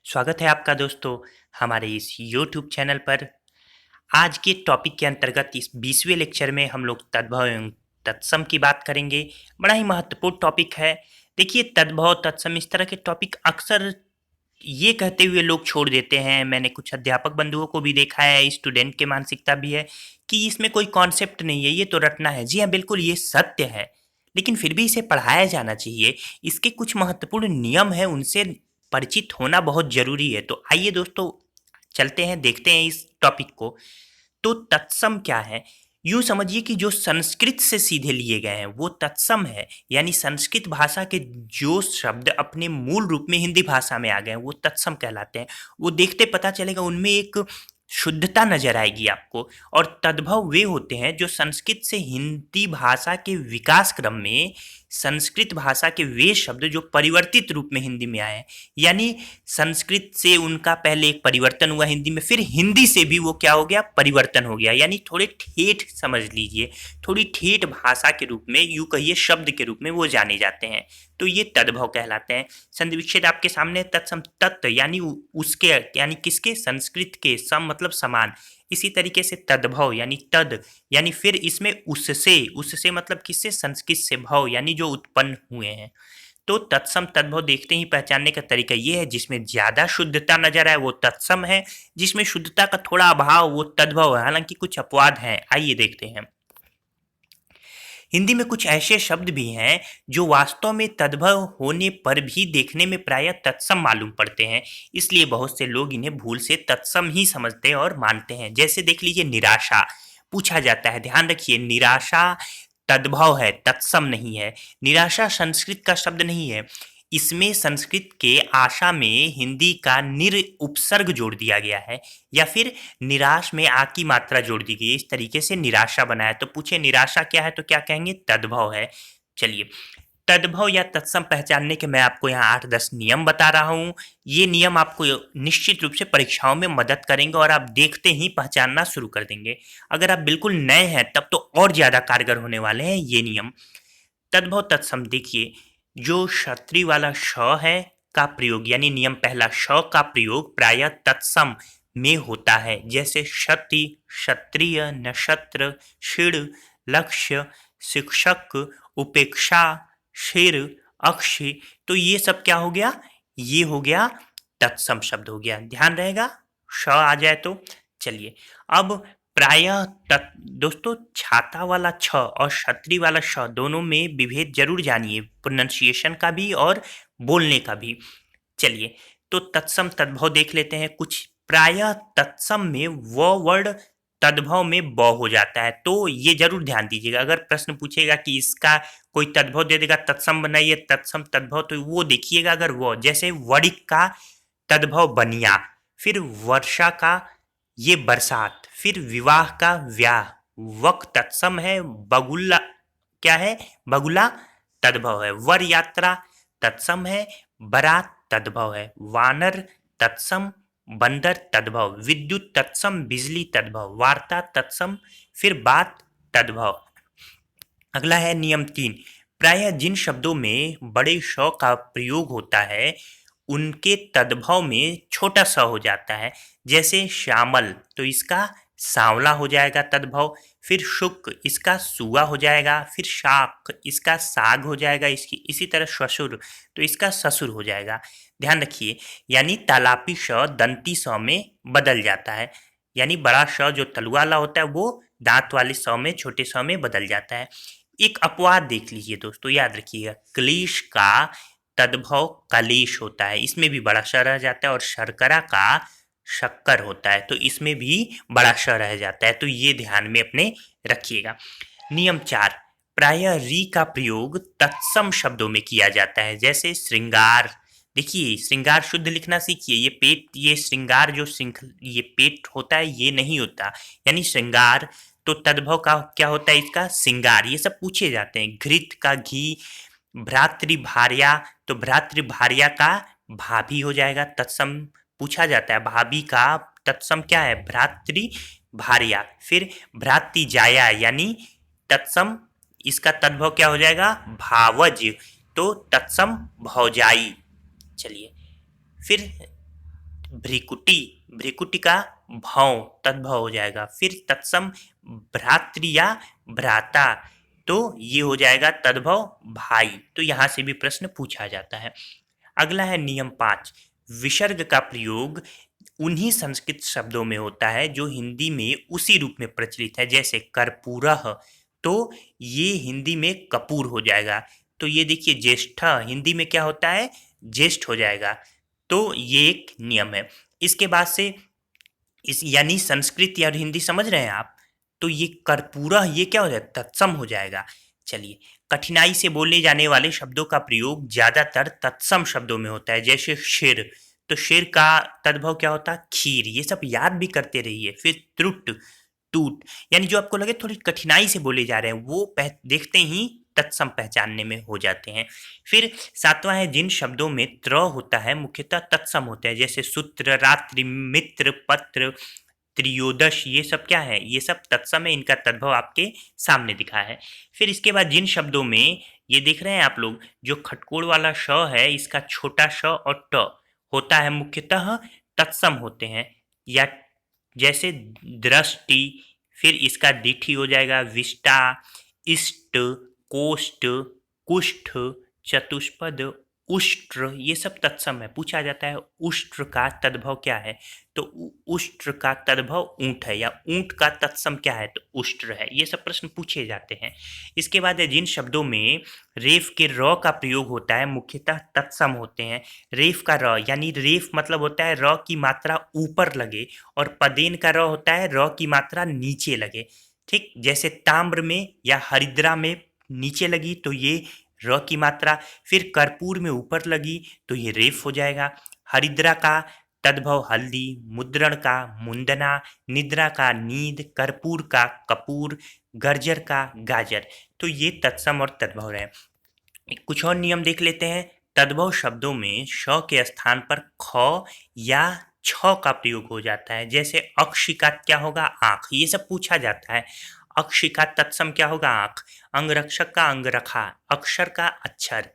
स्वागत है आपका दोस्तों हमारे इस YouTube चैनल पर। आज के टॉपिक के अंतर्गत इस 20वें लेक्चर में हम लोग तद्भव एवं तत्सम की बात करेंगे। बड़ा ही महत्वपूर्ण टॉपिक है। देखिए, तद्भव तत्सम इस तरह के टॉपिक अक्सर ये कहते हुए लोग छोड़ देते हैं। मैंने कुछ अध्यापक बंधुओं को भी देखा है, स्टूडेंट की मानसिकता भी है कि इसमें कोई कॉन्सेप्ट नहीं है, ये तो रटना है। जी हाँ, बिल्कुल ये सत्य है, लेकिन फिर भी इसे पढ़ाया जाना चाहिए। इसके कुछ महत्वपूर्ण नियम हैं, उनसे परिचित होना बहुत जरूरी है। तो आइए दोस्तों, चलते हैं, देखते हैं इस टॉपिक को। तो तत्सम क्या है? यूं समझिए कि जो संस्कृत से सीधे लिए गए हैं वो तत्सम है, यानी संस्कृत भाषा के जो शब्द अपने मूल रूप में हिंदी भाषा में आ गए हैं वो तत्सम कहलाते हैं। वो देखते पता चलेगा, उनमें एक शुद्धता नजर आएगी आपको। और तद्भव वे होते हैं जो संस्कृत से हिंदी भाषा के विकास क्रम में संस्कृत भाषा के वे शब्द जो परिवर्तित रूप में हिंदी में आए हैं, यानी संस्कृत से उनका पहले एक परिवर्तन हुआ हिंदी में, फिर हिंदी से भी वो क्या हो गया, परिवर्तन हो गया। यानी थोड़े ठेठ समझ लीजिए, थोड़ी ठेठ भाषा के रूप में, यूं कहिए शब्द के रूप में वो जाने जाते हैं। तो ये तद्भव कहलाते हैं। संधि विच्छेद आपके सामने। तत्सम तत् यानी उसके, यानी किसके, संस्कृत के। सम मतलब समान। इसी तरीके से तद्भव यानी तद, यानी फिर इसमें उससे, उससे मतलब किससे, संस्कृत से, भव यानी जो उत्पन्न हुए हैं। तो तत्सम तद्भव देखते ही पहचानने का तरीका ये है, जिसमें ज्यादा शुद्धता नजर आए वो तत्सम है, जिसमें शुद्धता का थोड़ा अभाव वो तद्भव है। हालांकि कुछ अपवाद हैं, आइए देखते हैं। हिंदी में कुछ ऐसे शब्द भी हैं जो वास्तव में तद्भव होने पर भी देखने में प्रायः तत्सम मालूम पड़ते हैं, इसलिए बहुत से लोग इन्हें भूल से तत्सम ही समझते और मानते हैं। जैसे देख लीजिए, निराशा पूछा जाता है, ध्यान रखिए, निराशा तद्भव है, तत्सम नहीं है। निराशा संस्कृत का शब्द नहीं है, इसमें संस्कृत के आशा में हिंदी का निर उपसर्ग जोड़ दिया गया है, या फिर निराश में आ की मात्रा जोड़ दी गई है, इस तरीके से निराशा बनाया। तो पूछे निराशा क्या है, तो क्या कहेंगे, तद्भव है। चलिए, तद्भव या तत्सम पहचानने के मैं आपको यहाँ 8-10 नियम बता रहा हूँ। ये नियम आपको निश्चित रूप से परीक्षाओं में मदद करेंगे और आप देखते ही पहचानना शुरू कर देंगे। अगर आप बिल्कुल नए हैं तब तो और ज्यादा कारगर होने वाले हैं ये नियम। तद्भव तत्सम देखिए, जो क्षत्रिय वाला श है का प्रयोग, यानी नियम पहला, श का प्रयोग प्रायः तत्सम में होता है। जैसे क्षति, क्षत्रिय, नक्षत्र, शीण, लक्ष्य, शिक्षक, उपेक्षा, शिर, अक्षी। तो ये सब क्या हो गया, ये हो गया तत्सम शब्द हो गया। ध्यान रहेगा श आ जाए तो। चलिए, अब प्रायः दोस्तों, छाता वाला छ और क्षत्रिय वाला श दोनों में विभेद जरूर जानिए, प्रोनंसिएशन का भी और बोलने का भी। चलिए, तो तत्सम तद्भव देख लेते हैं कुछ। प्रायः तत्सम में व वर्ड तद्भव में ब हो जाता है, तो ये जरूर ध्यान दीजिएगा। अगर प्रश्न पूछेगा कि इसका कोई तद्भव दे देगा, तत्सम बनाइए तत्सम तद्भव, तो वो देखिएगा। अगर वो, जैसे वणिक का तद्भव बनिया, फिर वर्षा का ये बरसात, फिर विवाह का व्याह, वक तत्सम है, बगुला क्या है, बगुला तद्भव है, वर यात्रा तत्सम है, बारात तद्भव है, वानर तत्सम, बंदर तद्भव, विद्युत तत्सम, बिजली तद्भव, वार्ता तत्सम, फिर बात तद्भव। अगला है नियम 3। प्रायः जिन शब्दों में बड़े श का प्रयोग होता है उनके तद्भव में छोटा सा हो जाता है। जैसे श्यामल, तो इसका सांवला हो जाएगा तद्भव। फिर शुक, इसका सुआ हो जाएगा। फिर शाक, इसका साग हो जाएगा। इसकी इसी तरह श्वशुर, तो इसका ससुर हो जाएगा। ध्यान रखिए, यानी तालापी श दंती स में बदल जाता है, यानी बड़ा श जो तलुआ वाला होता है वो दांत वाले स में, छोटे स में बदल जाता है। एक अपवाद देख लीजिए दोस्तों, याद रखिएगा, क्लेश का तद्भव कलेश होता है, इसमें भी बड़ा श रह जाता है। और शर्करा का शक्कर होता है, तो इसमें भी बड़ा श रह जाता है। तो ये ध्यान में अपने रखिएगा। नियम 4। प्रायः री का प्रयोग तत्सम शब्दों में किया जाता है। जैसे श्रृंगार, देखिए श्रृंगार शुद्ध लिखना सीखिए। ये पेट, ये श्रृंगार जो ये पेट होता है ये नहीं होता, यानी श्रृंगार। तो तद्भव का क्या होता है, इसका सिंगार। ये सब पूछे जाते हैं। घृत का घी, भ्रातृभार्या, तो भ्रातृभार्या का भाभी हो जाएगा तत्सम, पूछा जाता है। भाभी का तत्सम क्या है, भ्रातृभार्या। फिर भ्रातृजाया, यानी तत्सम, इसका तद्भव क्या हो जाएगा, भावज, तो तत्सम भौजाई। चलिए, फिर भ्रिकुटी, भ्रिकुटी का भौ तद्भव हो जाएगा। फिर तत्सम भ्रातृ या भ्राता, तो ये हो जाएगा तद्भव भाई। तो यहाँ से भी प्रश्न पूछा जाता है। अगला है नियम 5, विसर्ग का प्रयोग उन्हीं संस्कृत शब्दों में होता है जो हिंदी में उसी रूप में प्रचलित है। जैसे कर्पूरः, तो ये हिंदी में कपूर हो जाएगा। तो ये देखिए ज्येष्ठ हिंदी में क्या होता है, ज्येष्ठ हो जाएगा। तो ये एक नियम है। इसके बाद से इस यानी संस्कृत या हिंदी समझ रहे हैं आप, तो ये कर्पूरा ये क्या हो जाएगा, तत्सम हो जाएगा। चलिए, कठिनाई से बोले जाने वाले शब्दों का प्रयोग ज्यादातर तत्सम शब्दों में होता है। जैसे शिर, तो शिर का तद्भव क्या होता है, खीर। ये सब याद भी करते रहिए। फिर त्रुट, टूट, यानी जो आपको लगे थोड़ी कठिनाई से बोले जा रहे हैं वो देखते ही तत्सम पहचानने में हो जाते हैं। फिर सातवां है, जिन शब्दों में त्र होता है मुख्यतः तत्सम होते हैं। जैसे सूत्र, रात्रि, मित्र, पत्र, त्रियोदश, ये सब क्या है, ये सब तत्सम है। इनका तद्भव आपके सामने दिखा है। फिर इसके बाद जिन शब्दों में ये देख रहे हैं आप लोग, जो खटकोड़ वाला श है, इसका छोटा श और ट होता है, मुख्यतः तत्सम होते हैं। या जैसे दृष्टि, फिर इसका दिठी हो जाएगा विष्टा, इष्ट, कोष्ठ, कुष्ठ, चतुष्पद, उष्ट्र, ये सब तत्सम है। पूछा जाता है उष्ट्र का तद्भव क्या है, तो उष्ट्र का तद्भव ऊंट है, या ऊंट का तत्सम क्या है, तो उष्ट्र है। ये सब प्रश्न पूछे जाते हैं। इसके बाद है, जिन शब्दों में रेफ के र का प्रयोग होता है मुख्यतः तत्सम होते हैं। रेफ का र, यानी रेफ मतलब होता है र की मात्रा ऊपर लगे, और पदेन का र होता है र की मात्रा नीचे लगे। ठीक, जैसे ताम्र में या हरिद्रा में नीचे लगी तो ये र की मात्रा, फिर कर्पूर में ऊपर लगी तो ये रेफ हो जाएगा। हरिद्रा का तद्भव हल्दी, मुद्रण का मुंदना, निद्रा का नींद, कर्पूर का कपूर, गर्जर का गाजर। तो ये तत्सम और तद्भव रहे। कुछ और नियम देख लेते हैं। तद्भव शब्दों में श के स्थान पर ख या छ का प्रयोग हो जाता है। जैसे अक्षि का क्या होगा, आंख, ये सब पूछा जाता है। अक्षि का तत्सम क्या होगा, आंख। अंगरक्षक का अंगरखा, अक्षर का अक्षर,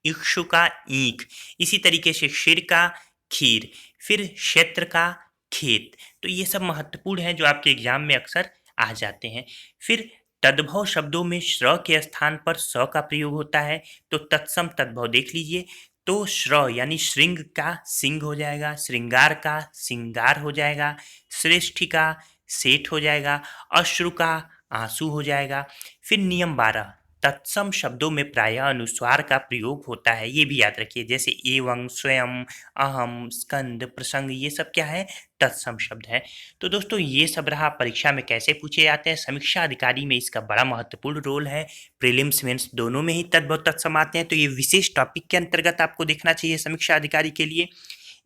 इक्षु का ईख। इसी तरीके से क्षीर का खीर, फिर क्षेत्र का खेत। तो ये सब महत्वपूर्ण है जो आपके एग्जाम में अक्सर आ जाते हैं। फिर तद्भव शब्दों में श्र के स्थान पर स का प्रयोग होता है, तो तत्सम तद्भव देख लीजिए। तो श्र यानी श्रृंग का सिंह हो जाएगा, श्रृंगार का सिंगार हो जाएगा, श्रेष्ठी का सेठ हो जाएगा, अश्रु का आंसू हो जाएगा। फिर नियम 12, तत्सम शब्दों में प्रायः अनुस्वार का प्रयोग होता है, ये भी याद रखिए। जैसे एवं, स्वयं, अहम, स्कंद, प्रसंग, ये सब क्या है, तत्सम शब्द है। तो दोस्तों ये सब रहा परीक्षा में कैसे पूछे जाते हैं। समीक्षा अधिकारी में इसका बड़ा महत्वपूर्ण रोल है। प्रीलिम्स मेंस दोनों में ही तद्भव तत्सम आते हैं, तो ये विशेष टॉपिक के अंतर्गत आपको देखना चाहिए समीक्षा अधिकारी के लिए।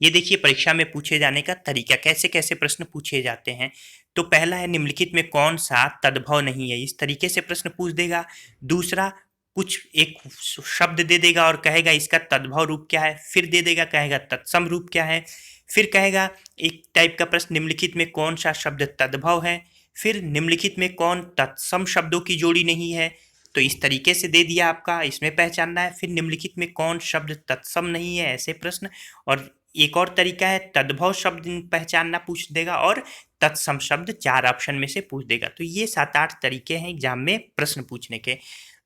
ये देखिए परीक्षा में पूछे जाने का तरीका, कैसे कैसे प्रश्न पूछे जाते हैं। तो पहला है, निम्नलिखित में कौन सा तद्भव नहीं है, इस तरीके से प्रश्न पूछ देगा। दूसरा, कुछ एक शब्द दे देगा और कहेगा इसका तद्भव रूप क्या है, फिर दे देगा कहेगा तत्सम रूप क्या है। फिर कहेगा एक टाइप का प्रश्न, निम्नलिखित में कौन सा शब्द तद्भव है, फिर निम्नलिखित में कौन तत्सम शब्दों की जोड़ी नहीं है, तो इस तरीके से दे दिया आपका, इसमें पहचानना है। फिर निम्नलिखित में कौन शब्द तत्सम नहीं है, ऐसे प्रश्न। और एक और तरीका है, तद्भव शब्द पहचानना पूछ देगा, और तत्सम शब्द 4 ऑप्शन में से पूछ देगा। तो ये 7-8 तरीके हैं एग्जाम में प्रश्न पूछने के।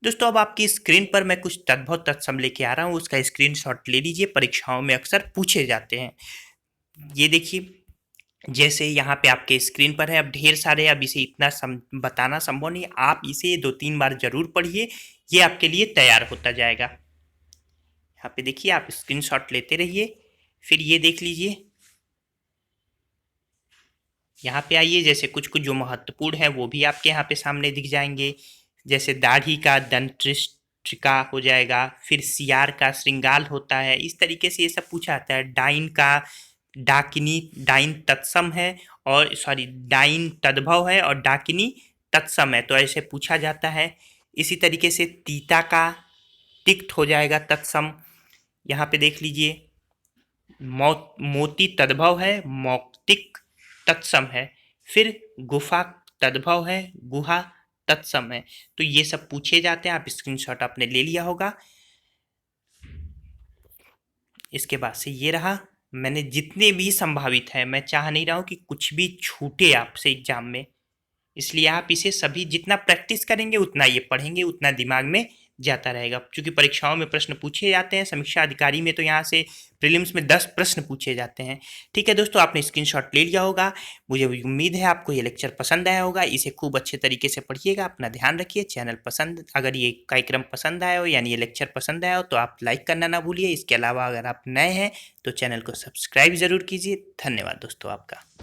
दोस्तों अब आपकी स्क्रीन पर मैं कुछ तद्भव तत्सम लेके आ रहा हूँ, उसका स्क्रीनशॉट ले लीजिए, परीक्षाओं में अक्सर पूछे जाते हैं। ये देखिए, जैसे यहाँ पे आपके स्क्रीन पर है, अब ढेर सारे, अब इसे इतना बताना संभव नहीं, आप इसे 2-3 बार जरूर पढ़िए, ये आपके लिए तैयार होता जाएगा। यहाँ पे देखिए, आप स्क्रीनशॉट लेते रहिए। फिर ये देख लीजिए, यहाँ पे आइए, जैसे कुछ कुछ जो महत्वपूर्ण है वो भी आपके यहाँ पे सामने दिख जाएंगे। जैसे दाढ़ी का दंत्रिका हो जाएगा, फिर सियार का श्रृंगाल होता है, इस तरीके से ये सब पूछा जाता है। डाइन का डाकिनी, डाइन तत्सम है, और सॉरी डाइन तद्भव है और डाकिनी तत्सम है, तो ऐसे पूछा जाता है। इसी तरीके से तीता का तिक्त हो जाएगा तत्सम। यहाँ पे देख लीजिए, मोती तद्भव है, मौक्तिक तत्सम है। फिर गुफा तद्भव है, गुहा तत्सम है। तो ये सब पूछे जाते हैं, आप स्क्रीनशॉट आपने ले लिया होगा। इसके बाद से ये रहा, मैंने जितने भी संभावित हैं, मैं चाह नहीं रहा हूँ कि कुछ भी छूटे आपसे एग्जाम में। इसलिए आप इसे सभी जितना प्रैक्टिस करेंगे उतना ये पढ़ेंगे उतना दिमाग में जाता रहेगा, क्योंकि परीक्षाओं में प्रश्न पूछे जाते हैं। समीक्षा अधिकारी में तो यहाँ से प्रीलिम्स में 10 प्रश्न पूछे जाते हैं। ठीक है दोस्तों, आपने स्क्रीनशॉट ले लिया होगा। मुझे उम्मीद है आपको ये लेक्चर पसंद आया होगा। इसे खूब अच्छे तरीके से पढ़िएगा, अपना ध्यान रखिए। चैनल पसंद, अगर ये कार्यक्रम पसंद आया हो यानी ये लेक्चर पसंद आया हो तो आप लाइक करना ना भूलिए। इसके अलावा अगर आप नए हैं तो चैनल को सब्सक्राइब ज़रूर कीजिए। धन्यवाद दोस्तों आपका।